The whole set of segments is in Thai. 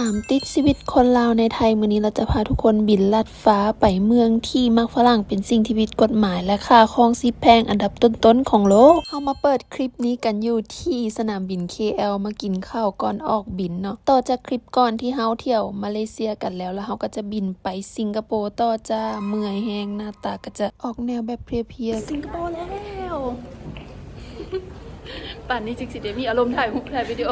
ตามติดชีวิตคนลาวในไทยมื้อนี้เราจะพาทุกคนบินลัดฟ้าไปเมืองที่มักฝรั่งเป็นสิ่งที่ผิดกฎหมายและค่าครองชีพแพงอันดับต้นๆของโลกเฮามาเปิดคลิปนี้กันอยู่ที่สนามบิน KL มากินข้าวก่อนออกบินเนาะต่อจากคลิปก่อนที่เฮาเที่ยวมาเลเซียกันแล้วเฮาก็จะบินไปสิงคโปร์ต่อจ้าเมื่อยแฮงหน้าตาก็จะออกแนวแบบเพลียๆสิงคโปร์แล้วป่านนี้จิกสิเดมีอารมณ์ถ่ายวิดีโอ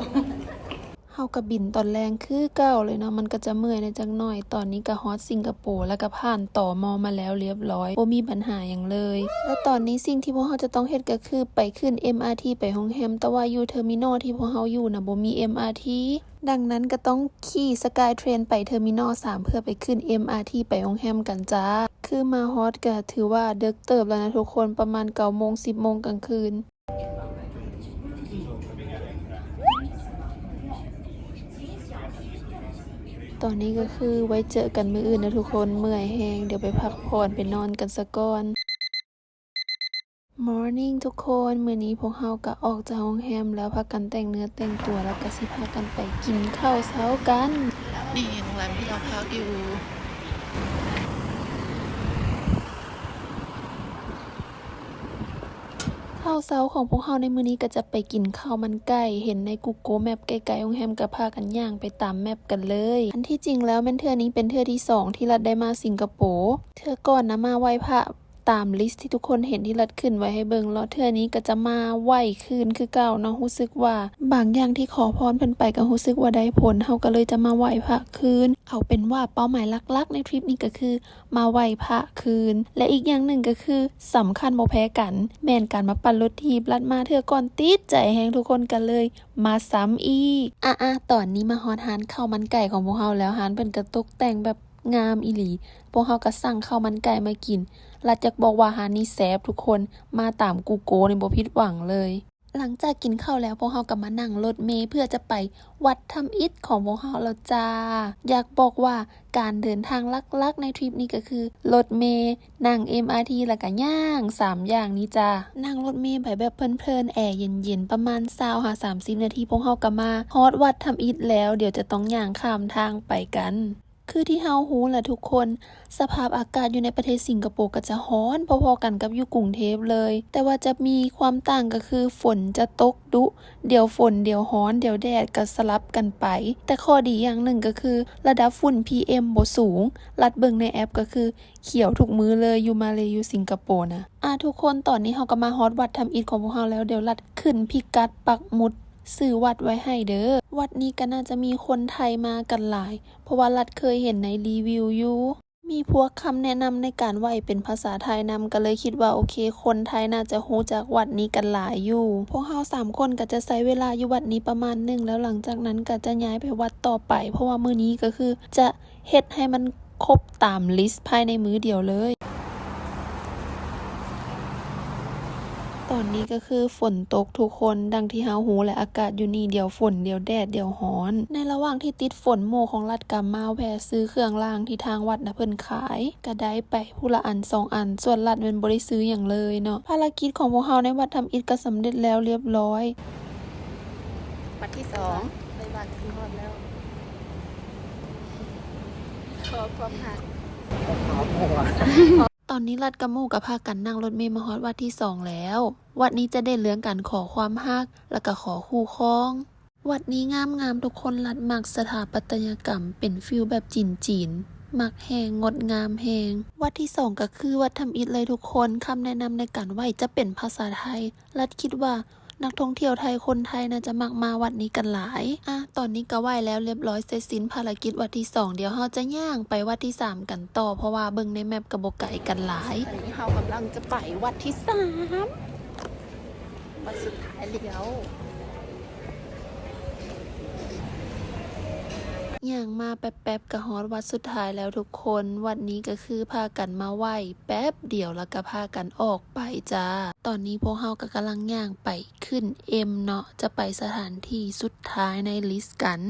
เฮาก็บินตอนแรงคือเก่าเลยเนาะมันก็จะเมื่อยในจักหน่อยตอนนี้ก็ฮอดสิงคโปร์แล้วก็ผ่านตม.มาแล้วเรียบร้อยบ่มีปัญหาหยังเลยแล้วตอนนี้สิ่งที่พวกเฮาจะต้องเฮ็ดก็คือไปขึ้น MRT ไปโรงแรมแต่ว่าอยู่เทอร์มินอลที่พวกเฮาอยู่น่ะบ่มี MRT ดังนั้นก็ต้องขี่สกายเทรนไปเทอร์มินอล3เพื่อไปขึ้น MRT ไปโรงแรมกันจ้าคือมาฮอดก็ถือว่าดึกเติบแล้วนะทุกคนประมาณ 9:00 น 10:00 นกลางคืนตอนนี้ก็คือไว้เจอกันมื้ออื่นนะทุกคนเมื่อยแฮงเดี๋ยวไปพักผ่อนไปนอนกันซะก่อน Morning ทุกคนมื้อนี้พวกเฮาก็ออกจากโรงแรมแล้วพากันแต่งเนื้อแต่งตัวแล้วก็สิพากันไปกินข้าวเช้ากันนี่โรงแรมที่เราพักอยู่ข้าวเช้าของพวกเฮาในมื้อนี้ก็จะไปกินข้าวมันไก่เห็นใน Google Map ใกล้ๆโรงแรมก็พากันย่างไปตามแมปกันเลยอันที่จริงแล้วแม่นเทื่อนี้เป็นเทื่อที่2ที่รัฐได้มาสิงคโปร์เทื่อก่อนนะมาไหว้พระตามลิสต์ที่ทุกคนเห็นที่รัฐขึ้นไว้ให้เบิ่งแล้วเทื่อนี้ก็จะมาไหว้คืนคือเก่าเนาะรู้สึกว่าบางอย่างที่ขอพรเพิ่นไปก็รู้สึกว่าได้ผลเฮาก็เลยจะมาไหว้พระคืนเอาเป็นว่าเป้าหมายหลักๆในทริปนี้ก็คือมาไหว้พระคืนและอีกอย่างหนึ่งก็คือสำคัญบ่แพ้กันแม่นการมาปั่นรถถีบลัดมาเทื่อก่อนติดใจแฮงทุกคนกันเลยมาซ้ำอีกตอนนี้มาฮอดร้านข้าวมันไก่ของพวกเฮาแล้วร้านเพิ่นก็ตกแต่งแบบงามอีหลีพวกเฮาก็สั่งข้าวมันไก่มากินลัดอยากบอกว่าร้านนี้แซ่บทุกคนมาตามกูโกนี่บ่ผิดหวังเลยหลังจากกินข้าวแล้วพวกเฮาก็มานั่งรถเมล์เพื่อจะไปวัดทำอิฐของพวกเฮาแล้วจ้าอยากบอกว่าการเดินทางลักๆในทริปนี้ก็คือรถเมล์นั่ง MRT แล้วก็ย่าง3อย่างนี้จ้านั่งรถเมล์ไปแบบเพลินๆแอร์เย็นๆประมาณ20-30 นาทีพวกเฮาก็มาฮอดวัดทำอิฐแล้วเดี๋ยวจะต้องย่างข้ามทางไปกันคือที่เฮาฮู้แหละทุกคนสภาพอากาศอยู่ในประเทศสิงคโปร์ก็จะร้อนพอๆกันกับอยู่กรุงเทพเลยแต่ว่าจะมีความต่างก็คือฝนจะตกดุเดี๋ยวฝนเดี๋ยวร้อนเดี๋ยวแดดก็สลับกันไปแต่ข้อดีอย่างหนึ่งก็คือระดับฝุ่น PM บ่สูงลัดเบิ่งในแอปก็คือเขียวทุกมื้อเลยอยู่มาเลอยู่สิงคโปร์นะทุกคนตอนนี้เฮาก็มาฮอดวัดทำอิฐของพวกเฮาแล้วเดี๋ยวลัดขึ้นพิกัดปักหมุดซื้อวัดไว้ให้เด้อวัดนี้ก็น่าจะมีคนไทยมากันหลายเพราะว่ารัดเคยเห็นในรีวิวอยู่มีพวกคำแนะนำในการไหว้เป็นภาษาไทยนำก็เลยคิดว่าโอเคคนไทยน่าจะรู้จักวัดนี้กันหลายอยู่พวกเฮา3คนก็จะใช้เวลาอยู่วัดนี้ประมาณนึงแล้วหลังจากนั้นก็จะย้ายไปวัดต่อไปเพราะว่ามื้อนี้ก็คือจะเฮ็ดให้มันครบตามลิสต์ภายในมื้อเดียวเลยตอนนี้ก็คือฝนตกทุกคนดังที่เฮาฮู้และอากาศอยู่นี่เดี๋ยวฝนเดี๋ยวแดดเดี๋ยวร้อนในระหว่างที่ติดฝนหมู่ของรัฐก็มาแวะซื้อเครื่องรางที่ทางวัดน่ะเพิ่นขายก็ได้ไปผู้ละอัน2อันส่วนรัฐมันบ่ได้ซื้อหยังเลยเนาะภารกิจของพวกเฮาในวัดทำอิฐก็สำเร็จแล้วเรียบร้อยวัดที่2ไปวัดสิฮอดแล้วขอความรักตอนนี้รัดกับหมู่ก็พากันนั่งรถเมล์มาฮอดวัดที่2แล้ววัดนี้จะได้เรื่องการขอความรักแล้วก็ขอคู่ครองวัดนี้งามๆทุกคนรัดมักสถาปัตยกรรมเป็นฟิลแบบจีนๆมักแฮงงดงามแฮงวัดที่2ก็คือวัดทำอิฐเลยทุกคนคำแนะนำในการไหว้จะเป็นภาษาไทยรัดคิดว่านักท่องเที่ยวไทยคนไทยน่าจะมักมาวัดนี้กันหลายตอนนี้ก็ไหว้แล้วเรียบร้อยเสร็จสิ้นภารกิจวัดที่2เดี๋ยวเฮาจะย่างไปวัดที่3กันต่อเพราะว่าเบิ่งในแมปก็บ่ไกลกันหลายตอนนี้เฮากำลังจะไปวัดที่3วัดสุดท้ายแล้วย่างมาแป๊บๆก็ฮอดวัดสุดท้ายแล้วทุกคนวัดนี้ก็คือพากันมาไหว้แป๊บเดียวแล้วก็พากันออกไปจ้าตอนนี้พวกเฮาก็กำลังย่างไปขึ้น M เนาะจะไปสถานที่สุดท้ายในลิสต์กัน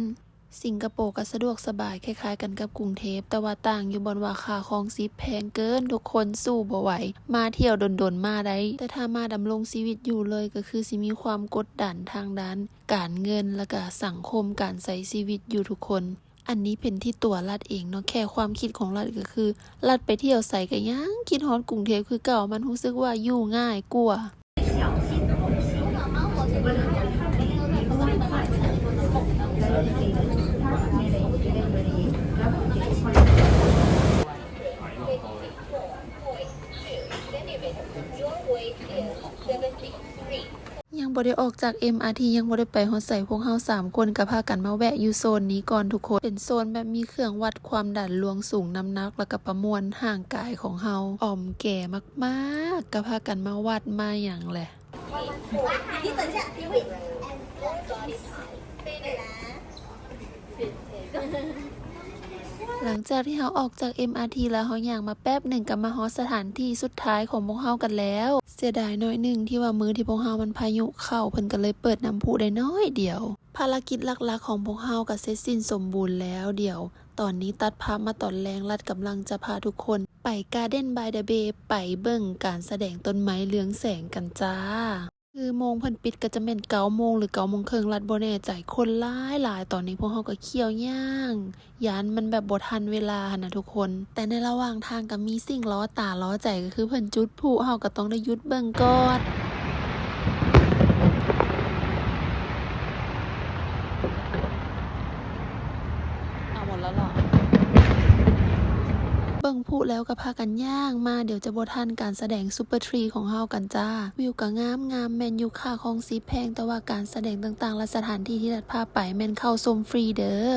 สิงคโปร์ก็สะดวกสบายคล้ายๆกันกับกรุงเทพแต่ว่าต่างอยู่บนว่าค่าครองชีพแพงเกินทุกคนสู้บ่ไหวมาเที่ยวดนๆมาได้แต่ถ้ามาดำรงชีวิตอยู่เลยก็คือสิมีความกดดันทางด้านการเงินและก็สังคมการใช้ชีวิตอยู่ทุกคน อันนี้เป็นที่ตัวรัดเองเนาะแค่ความคิดของรัดก็คือรัดไปเที่ยวใส่ก็ยังคิดฮอดกรุงเทพคือเก่ามันรู้สึกว่าอยู่ง่ายกว่ายังบ่ได้ออกจาก MRT ยังบ่ได้ไปฮอดไสพวกเฮา3คนก็พากันมาแวะอยู่โซนนี้ก่อนทุกคนเป็นโซนแบบมีเครื่องวัดความดันลวงสูงน้ำหนักแล้วก็ประมวลห่างกายของเฮาอ่อมแก่มากๆก็พากันมาวัดมาหยังแหละหลังจากที่เฮาออกจาก MRT แล้วเฮาย่างมาแป๊บหนึ่งก็มาฮอดสถานที่สุดท้ายของพวกเฮากันแล้วเสียดายน้อยหนึ่งที่ว่ามื้อที่พวกเฮามันพายุเข้าเพิ่นก็เลยเปิดน้ำพุได้น้อยเดียวภารกิจหลักๆของพวกเฮาก็เสร็จสิ้นสมบูรณ์แล้วเดี๋ยวตอนนี้ตัดภาพมาตอนแรงรัดกำลังจะพาทุกคนไป Garden by the Bay ไปเบิ่งการแสดงต้นไม้เรืองแสงกันจ้าคือโมงเพิ่นปิดก็จะเป็น9 โมงหรือ9 โมงครึ่งรัดบ่แน่ใจคนหลายตอนนี้พวกเฮาก็เคี่ยวย่างยานมันแบบบ่ทันเวลาหั่นนะทุกคนแต่ในระหว่างทางก็มีสิ่งล้อตาล้อใจก็คือเพิ่นจุดพลุเฮาก็ต้องได้หยุดเบิ่งก่อนเอาหมดแล้วหรอเบิ่งผู้แล้วก็พากันย่างมาเดี๋ยวจะบ่ทันการแสดงซุปเปอร์ทรีของเฮากันจ้าวิวก็งามแม่นอยู่ค่าของสีแพงแต่ว่าการแสดงต่างๆและสถานที่ที่รัดพาไปแม่นเข้าชมฟรีเด้อ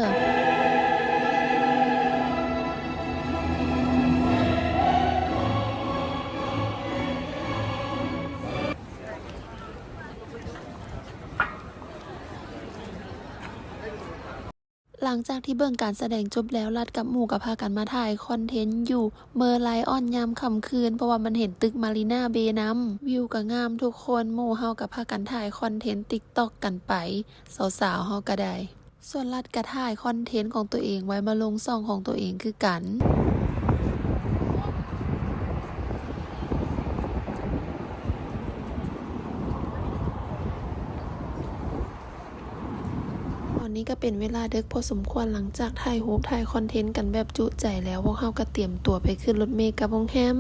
หลังจากที่เบิ่งการแสดงจบแล้วรัดกับหมู่ก็พากันมาถ่ายคอนเทนต์อยู่เมอร์ไลออนยามค่ำคืนเพราะว่ามันเห็นตึกมารีนาเบย์นำวิวก็งามทุกคนหมู่เฮาก็พากันถ่ายคอนเทนต์ TikTok กันไปสาวๆเฮาก็ได้ส่วนรัดก็ถ่ายคอนเทนต์ของตัวเองไว้มาลงช่องของตัวเองคือกันตอนนี้ก็เป็นเวลาดึกพอสมควรหลังจากถ่ายรูปถ่ายคอนเทนต์กันแบบจุใจแล้วพวกเขาก็เตรียมตัวไปขึ้นรถเมล์กับโรงแรม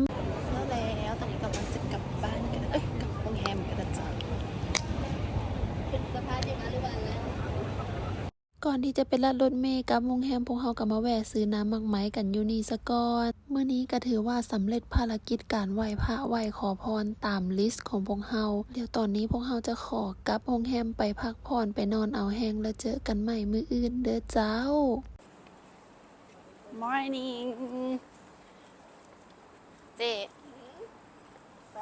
แล้วตอนนี้กำลังจะกลับบ้านกันกลับโรงแรมกันนะจ๊ะเป็นสภาพยังไงหรือเปล่าก่อนที่จะเป็นลัดรถเมล์กับโรงแรมพวกเขาก็มาแวะซื้อน้ำมักไม้กันอยู่นี่ซะก่อนมื้อนี้ก็ถือว่าสำเร็จภารกิจการไหว้พระไหว้ขอพรตามลิสต์ของพวกเราเดี๋ยวตอนนี้พวกเราจะขอกลับโรงแรมไปพักผ่อนไปนอนเอาแห้งแล้วเจอกันใหม่มื้ออื่นเด้อเจ้า Morning เจไป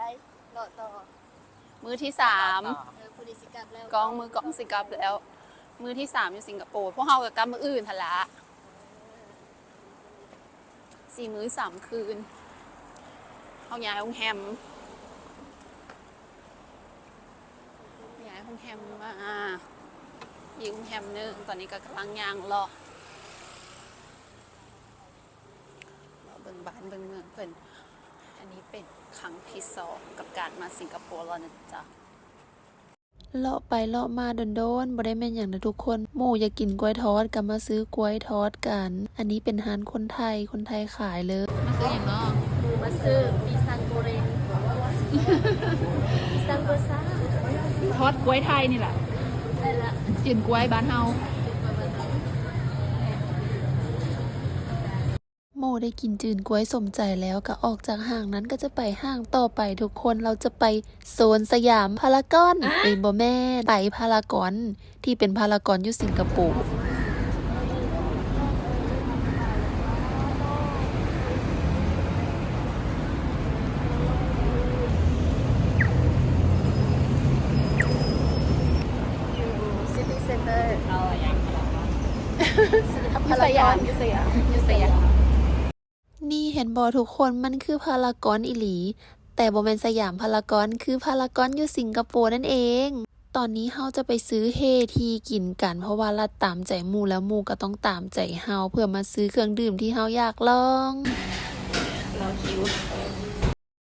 โดดต่อ มื้อที่3ผู้ดิสิกลับแล้ว กองมือกองสิกลับแล้วมื้อที่3อยู่สิงคโปร์พวกเฮาก็กลับมื้ออื่นหั่นละ4 มื้อ 3 คืนเฮาย้ายโรงแรมมาอีกโรงแรมนึงตอนนี้ก็กำลังย่างรอเบิ่งบ้านเบิ่งเมืองเพิ่นอันนี้เป็นครั้งที่2กับการมาสิงคโปร์แล้วนะจ๊ะเลาะไปเลาะมาโดนๆบ่ได้แม่นอย่างนะทุกคนหมู่อยากกินกล้วยทอดก็มาซื้อกล้วยทอดกันอันนี้เป็นร้านคนไทยขายเลยมาซื้ออย่างเนาะมาซื้อปีซังโกเรนปีซังโกซ่าทอดกล้วยไทยนี่แหละได้ละจืนกล้วยบ้านเฮาโมได้กินจืนกล้วยสมใจแล้วก็ออกจากห้างนั้นก็จะไปห้างต่อไปทุกคนเราจะไปโซนสยามพารากอนบ่แม่ไปพารากอนที่เป็นพารากอนอยู่สิงคโปร์นี่เห็นบอทุกคนมันคือพารากอนอีหลีแต่บ่แม่นสยามพารากอนคือพารากอนอยู่สิงคโปร์นั่นเองตอนนี้เฮาจะไปซื้อเฮทีกินกันเพราะว่ารัดตามใจหมู่แล้วหมู่ก็ต้องตามใจเฮาเพื่อมาซื้อเครื่องดื่มที่เฮาอยากลอง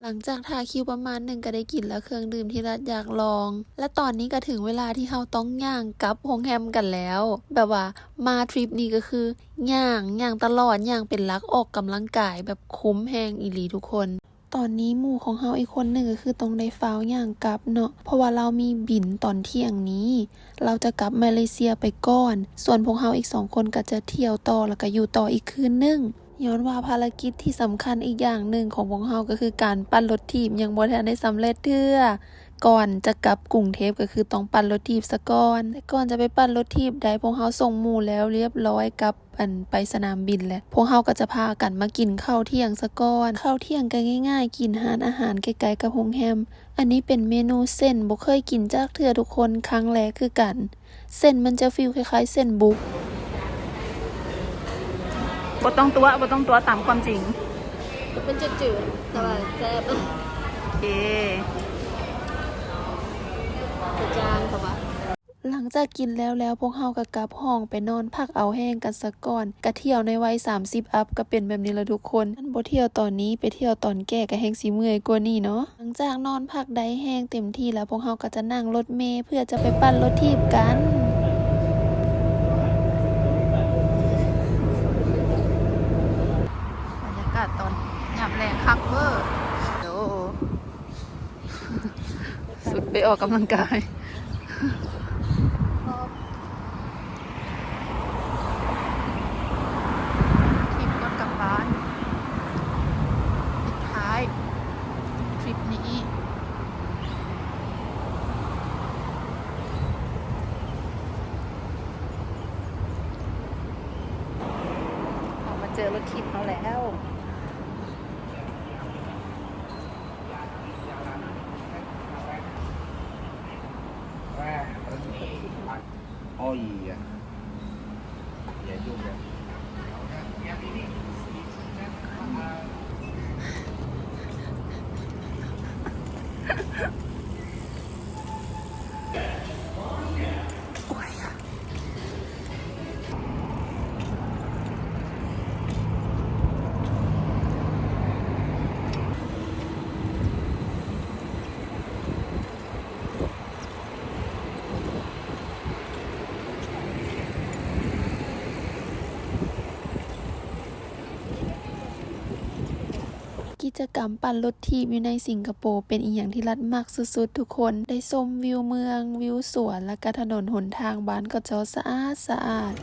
หลังจากทาคิวประมาณหนึ่งก็ได้กินแล้วเครื่องดื่มที่รัดอยากลอง และตอนนี้ก็ถึงเวลาที่เราต้องย่างกลับโรงแรมกันแล้ว แบบว่ามาทริปนี้ก็คือย่างตลอดย่างเป็นหลักออกกำลังกายแบบคุ้มแฮงอีหลีทุกคน ตอนนี้หมู่ของเราอีกคนหนึ่งก็คือต้องได้ฟ้าวย่างกลับเนาะเพราะว่าเรามีบินตอนเที่ยงนี้ เราจะกลับมาเลเซียไปก่อน ส่วนพวกเราอีก2 คนก็จะเที่ยวต่อแล้วก็อยู่ต่ออีกคืนนึงย้อนว่าภารกิจที่สำคัญอีกอย่างหนึ่งของพวกเราก็คือการปั่นรถถีบยังบ่ทันได้สำเร็จเทื่อก่อนจะกลับกรุงเทพก็คือต้องปั่นรถถีบซะก่อนแต่ก่อนจะไปปั่นรถถีบได้พวกเราส่งหมู่แล้วเรียบร้อยกับไปสนามบินแล้วพวกเราก็จะพากันมากินข้าวเที่ยงซะก่อนข้าวเที่ยงก็ง่ายๆกินอาหารใกล้ๆกับโรงแรมอันนี้เป็นเมนูเส้นบ่เคยกินจากเทื่อทุกคนครั้งแรกคือกันเส้นมันจะฟีลคล้ายๆเส้นบุกบ่ต้องตัวตามความจริง มันจะจืดแต่ว่าแซ่บ โอเค จะจางค่ะว่า หลังจากกินแล้วพวกเฮาก็กลับห้องไปนอนพักเอาแห้งกันซะก่อนกะเที่ยวในวัย30อัพก็เป็นแบบนี้ละทุกคนอันบ่เที่ยวตอนนี้ไปเที่ยวตอนแก่ก็แฮงสิเมื่อยกว่านี้เนาะหลังจากนอนพักได้แห้งเต็มที่แล้วพวกเฮาก็จะนั่งรถเมล์เพื่อจะไปปั่นรถถีบกันบรรยากาศตอนยามแลงคักเวอร์โอ้สุดไปออกกำลังกายทริปก่อนกลับบ้านปิดท้ายทริปนี้ออกมาเจอรถทิพย์เราแล้ว Oh iya. Iya juga. กิจกรรมปั่นรถถีบอยู่ในสิงคโปร์เป็นอีหยังที่รัดมากสุดๆทุกคนได้ชมวิวเมืองวิวสวนและก็ถนนหนทางบ้านก็จะสะอาด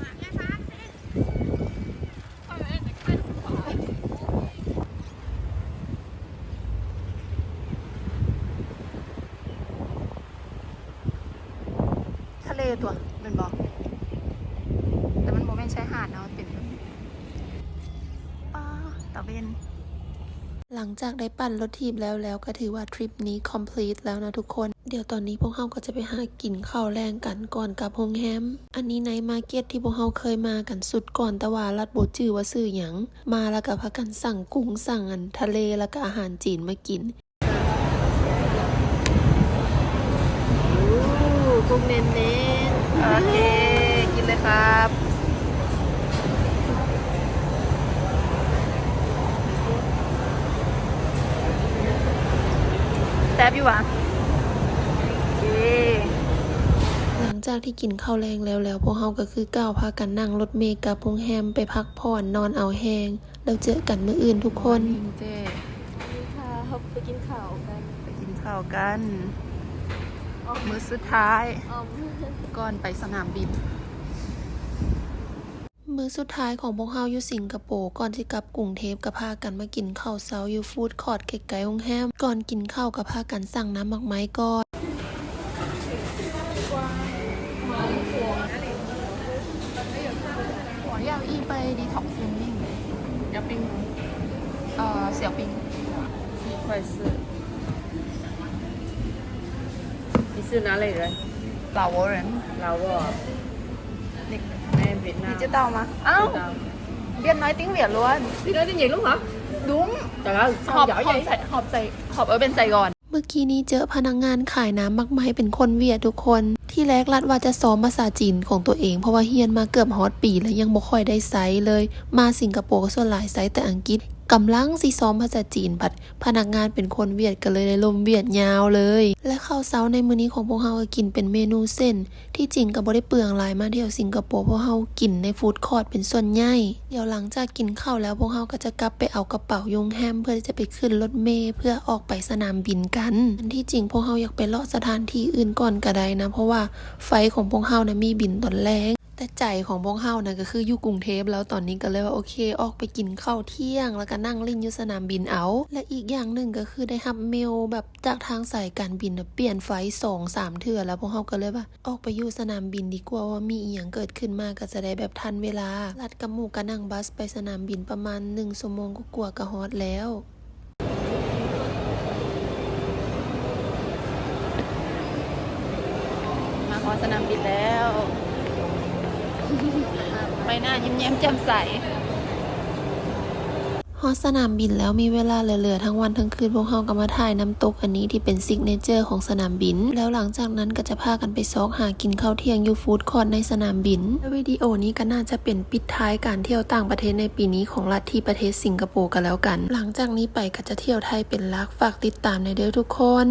ทะเลตัวเป็นบอกแต่มันโมเมนต์ชายหาดเนาะเป็นป้าตะเวนหลังจากได้ปั่นรถถีบแล้วก็ถือว่าทริปนี้ complete แล้วนะทุกคนเดี๋ยวตอนนี้พวกเราก็จะไปหากินข้าวแรงกันก่อนกลับโรงแรมอันนี้ในมาร์เก็ตที่พวกเราเคยมากันสุดก่อนแต่ว่ารัดบ่จื้อว่าซื้อหยังมาแล้วก็พากันสั่งกุ้งสั่งทะเลแล้วก็อาหารจีนมากิน กุ้งเน้น โอเค กินเลยครับ แซ่บอยู่วะโอเค หลังจากที่กินข้าวแรงแล้วพวกเราก็คือก้าวพากันนั่งรถเมล์กลับโรงแรมไปพักผ่อนนอนเอาแห้งแล้วเจอกันมื้ออื่นทุกคน เจ๊ ๆค่ะเขาไปกินข้าวกัน ไปกินข้าวกัน มื้อสุดท้าย อ๋อ ก่อนไปสนามบิน มื้อสุดท้ายของพวกเราอยู่สิงคโปร์ก่อนที่กลับกรุงเทพก็พากันมากินข้าวเช้าอยู่ฟู้ดคอร์ทใกล้ๆโรงแรมก่อนกินข้าวก็พากันสั่งน้ำหมักไม้ก่อน我要一杯detox swimming 要冰小冰快四。你是哪里人？老挝人老挝。你哎，việt nam。你知道吗áo biết nói tiếng Việt luôn Biết nói tiếng Việt luôn hả? đúng Trời ơi, sao họp giỏi họp vậy? họp ở bên Sài Gòn เมื่อกี้นี้เจอพนักงานขายน้ำหมักไม้เป็นคนเวียดทุกคนที่แรกรัดว่าจะซ้อมภาษาจีนของตัวเองเพราะว่าเฮียนมาเกือบฮอดปีแล้วยังบ่ค่อยได้ไซส์เลยมาสิงคโปร์ก็ส่วนหลายไซส์แต่อังกฤษ กำลังสิซ้อมภาษาจีนผัดพนักงานเป็นคนเวียดกันเลยได้ลมเวียดยาวเลย และข้าวเช้าในมื้อนี้ของพวกเฮาก็กินเป็นเมนูเส้นที่จริงก็บ่ได้เปลืองหลายมาเที่ยวสิงคโปร์พวกเฮากินในฟู้ดคอร์ทเป็นส่วนใหญ่เดี๋ยวหลังจากกินข้าวแล้วพวกเฮาก็จะกลับไปเอากระเป๋าโยงแฮมเพื่อที่จะไปขึ้นรถเมล์เพื่อออกไปสนามบินกันอันที่จริงพวกเฮาอยากไปเลาะสถานที่อื่นก่อนก็ได้นะเพราะว่าไฟของพวกเฮานะมีบินตอนแรกแต่ใจของพวกเฮานะก็คืออยู่กรุงเทพแล้วตอนนี้ก็เลยว่าโอเคออกไปกินข้าวเที่ยงแล้วก็นั่งเล่นอยู่สนามบินเอาและอีกอย่างหนึ่งก็คือได้รับเมลแบบจากทางสายการบินเปลี่ยนไฟล์ 2-3 เทื่อแล้วพวกเฮาก็เลยว่าออกไปอยู่สนามบินดีกว่าว่ามีอีหยังเกิดขึ้นมาก็จะได้แบบทันเวลาลัดกับหมู่ก็นั่งบัสไปสนามบินประมาณ1 ชั่วโมงกว่าก็ฮอดแล้วมาฮอดสนามบินแล้ว ไปหน้ายิ้มแย้มแจ่มใส ฮอดสนามบินแล้วมีเวลาเหลือๆทั้งวันทั้งคืนพวกเฮาก็มาถ่ายน้ำตกอันนี้ที่เป็นซิกเนเจอร์ของสนามบินแล้วหลังจากนั้นก็จะพากันไปซอกหากินข้าวเที่ยงอยู่ฟู้ดคอร์ทในสนามบินและวิดีโอนี้ก็น่าจะเป็นปิดท้ายการเที่ยวต่างประเทศในปีนี้ของรัฐที่ประเทศสิงคโปร์กันแล้วกันหลังจากนี้ไปก็จะเที่ยวไทยเป็นหลักฝากติดตามในเด้อทุกคน